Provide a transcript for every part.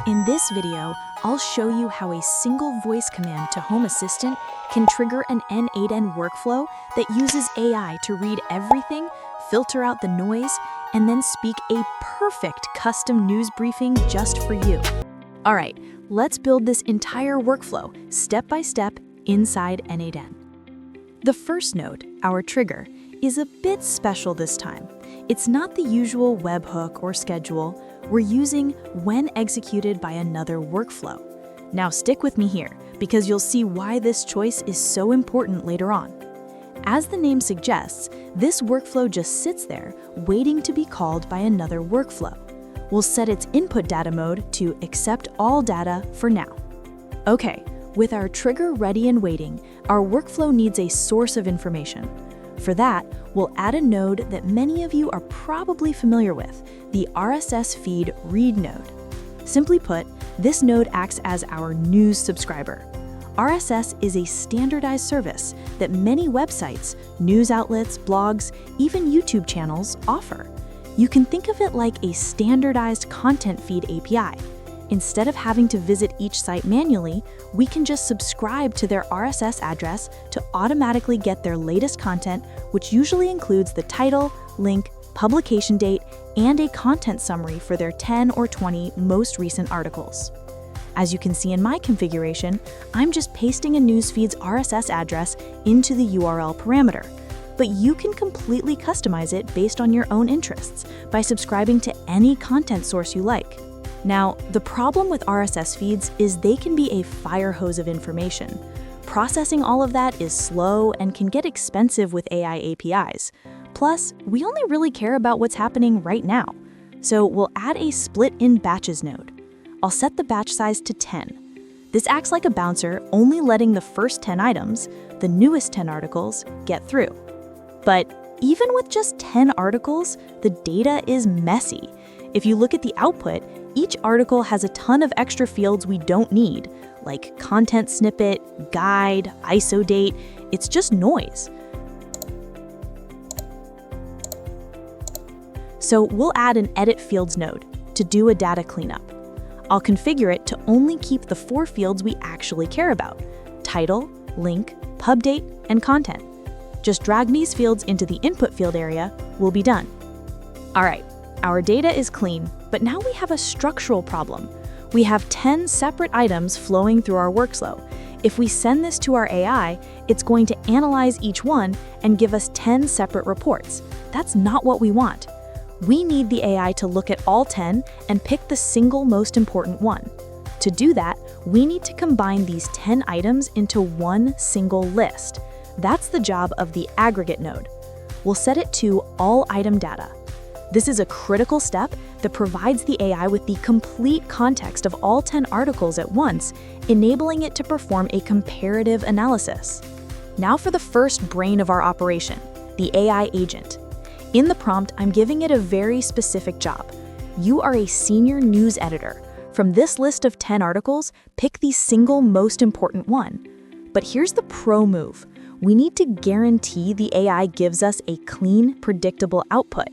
In this video, I'll show you how a single voice command to Home Assistant can trigger an n8n workflow that uses AI to read everything, filter out the noise, and then speak a perfect custom news briefing just for you. All right, let's build this entire workflow step by step inside n8n. The first node, our trigger, is a bit special this time. It's not the usual webhook or schedule. We're using when executed by another workflow. Now stick with me here, because you'll see why this choice is so important later on. As the name suggests, this workflow just sits there, waiting to be called by another workflow. We'll set its input data mode to accept all data for now. Okay, with our trigger ready and waiting, our workflow needs a source of information. For that, we'll add a node that many of you are probably familiar with, the RSS feed read node. Simply put, this node acts as our news subscriber. RSS is a standardized service that many websites, news outlets, blogs, even YouTube channels offer. You can think of it like a standardized content feed API. Instead of having to visit each site manually, we can just subscribe to their RSS address to automatically get their latest content, which usually includes the title, link, publication date, and a content summary for their 10 or 20 most recent articles. As you can see in my configuration, I'm just pasting a newsfeed's RSS address into the URL parameter. But you can completely customize it based on your own interests by subscribing to any content source you like. Now, the problem with RSS feeds is they can be a fire hose of information. Processing all of that is slow and can get expensive with AI APIs. Plus, we only really care about what's happening right now. So we'll add a split in batches node. I'll set the batch size to 10. This acts like a bouncer, only letting the first 10 items, the newest 10 articles, get through. But even with just 10 articles, the data is messy. If you look at the output, each article has a ton of extra fields we don't need, like content snippet, guide, ISO date. It's just noise. So we'll add an edit fields node to do a data cleanup. I'll configure it to only keep the 4 fields we actually care about: title, link, pub date, and content. Just drag these fields into the input field area, we'll be done. All right, our data is clean, but now we have a structural problem. We have 10 separate items flowing through our workflow. If we send this to our AI, it's going to analyze each one and give us 10 separate reports. That's not what we want. We need the AI to look at all 10 and pick the single most important one. To do that, we need to combine these 10 items into one single list. That's the job of the aggregate node. We'll set it to all item data. This is a critical step that provides the AI with the complete context of all 10 articles at once, enabling it to perform a comparative analysis. Now for the first brain of our operation, the AI agent. In the prompt, I'm giving it a very specific job. You are a senior news editor. From this list of 10 articles, pick the single most important one. But here's the pro move. We need to guarantee the AI gives us a clean, predictable output.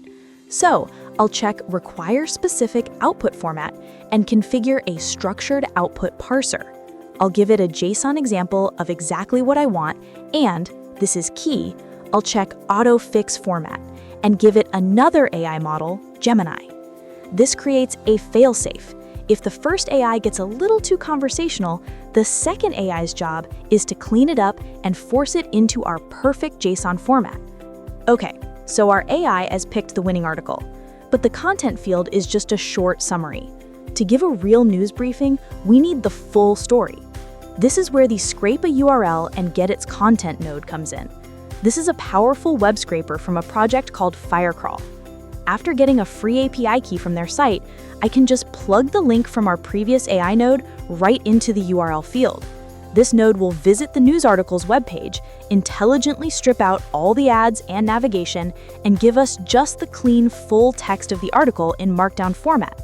So I'll check Require Specific Output Format and configure a structured output parser. I'll give it a JSON example of exactly what I want, and, this is key, I'll check Auto Fix Format and give it another AI model, Gemini. This creates a failsafe. If the first AI gets a little too conversational, the second AI's job is to clean it up and force it into our perfect JSON format. Okay, so our AI has picked the winning article, but the content field is just a short summary. To give a real news briefing, we need the full story. This is where the scrape a URL and get its content node comes in. This is a powerful web scraper from a project called Firecrawl. After getting a free API key from their site, I can just plug the link from our previous AI node right into the URL field. This node will visit the news article's webpage, intelligently strip out all the ads and navigation, and give us just the clean, full text of the article in Markdown format.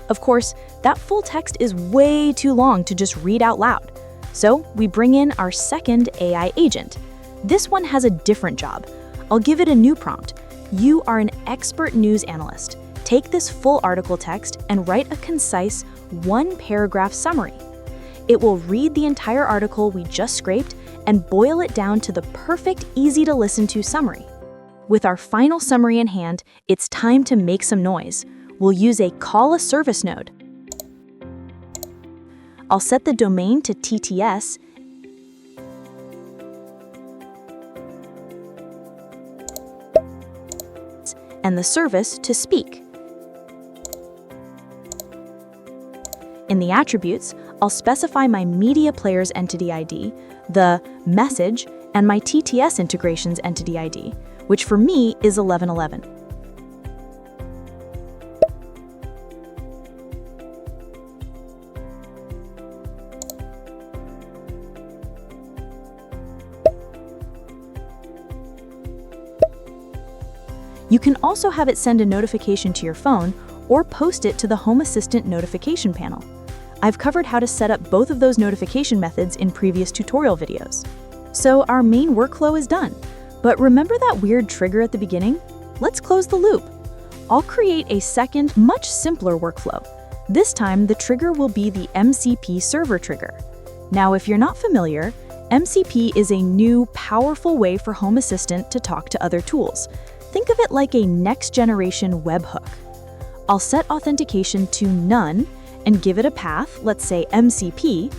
Of course, that full text is way too long to just read out loud. So we bring in our second AI agent. This one has a different job. I'll give it a new prompt. You are an expert news analyst. Take this full article text and write a concise one-paragraph summary. It will read the entire article we just scraped and boil it down to the perfect, easy-to-listen-to summary. With our final summary in hand, it's time to make some noise. We'll use a call a service node. I'll set the domain to TTS and the service to speak. In the attributes, I'll specify my media player's entity ID, the message, and my TTS integration's entity ID, which for me is 1111. You can also have it send a notification to your phone or post it to the Home Assistant notification panel. I've covered how to set up both of those notification methods in previous tutorial videos. So our main workflow is done. But remember that weird trigger at the beginning? Let's close the loop. I'll create a second, much simpler workflow. This time, the trigger will be the MCP server trigger. Now, if you're not familiar, MCP is a new, powerful way for Home Assistant to talk to other tools. Think of it like a next-generation webhook. I'll set authentication to none and give it a path, let's say MCP.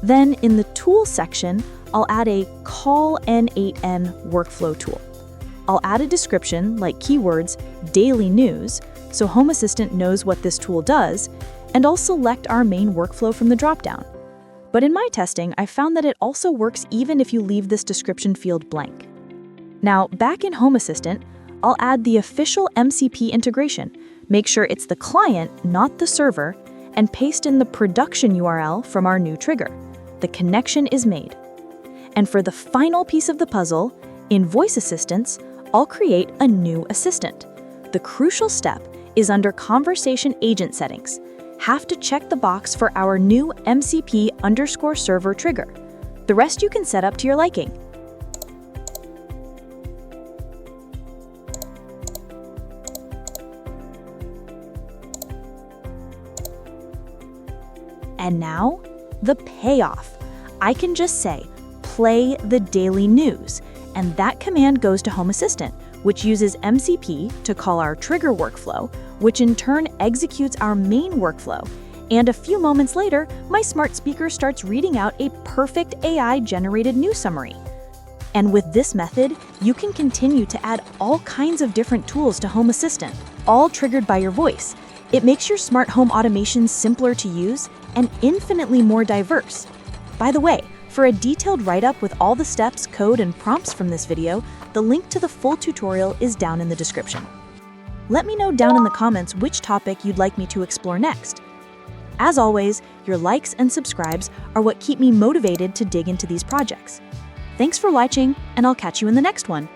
Then in the Tools section, I'll add a Call n8n workflow tool. I'll add a description like keywords Daily News, so Home Assistant knows what this tool does, and I'll select our main workflow from the dropdown. But in my testing, I found that it also works even if you leave this description field blank. Now, back in Home Assistant, I'll add the official MCP integration, make sure it's the client, not the server, and paste in the production URL from our new trigger. The connection is made. And for the final piece of the puzzle, in Voice Assistants, I'll create a new assistant. The crucial step is under Conversation Agent Settings. Have to check the box for our new MCP_server trigger. The rest you can set up to your liking. And now, the payoff. I can just say, play the daily news, and that command goes to Home Assistant, which uses MCP to call our trigger workflow, which in turn executes our main workflow. And a few moments later, my smart speaker starts reading out a perfect AI-generated news summary. And with this method, you can continue to add all kinds of different tools to Home Assistant, all triggered by your voice. It makes your smart home automation simpler to use and infinitely more diverse. By the way, for a detailed write-up with all the steps, code, and prompts from this video, the link to the full tutorial is down in the description. Let me know down in the comments which topic you'd like me to explore next. As always, your likes and subscribes are what keep me motivated to dig into these projects. Thanks for watching, and I'll catch you in the next one.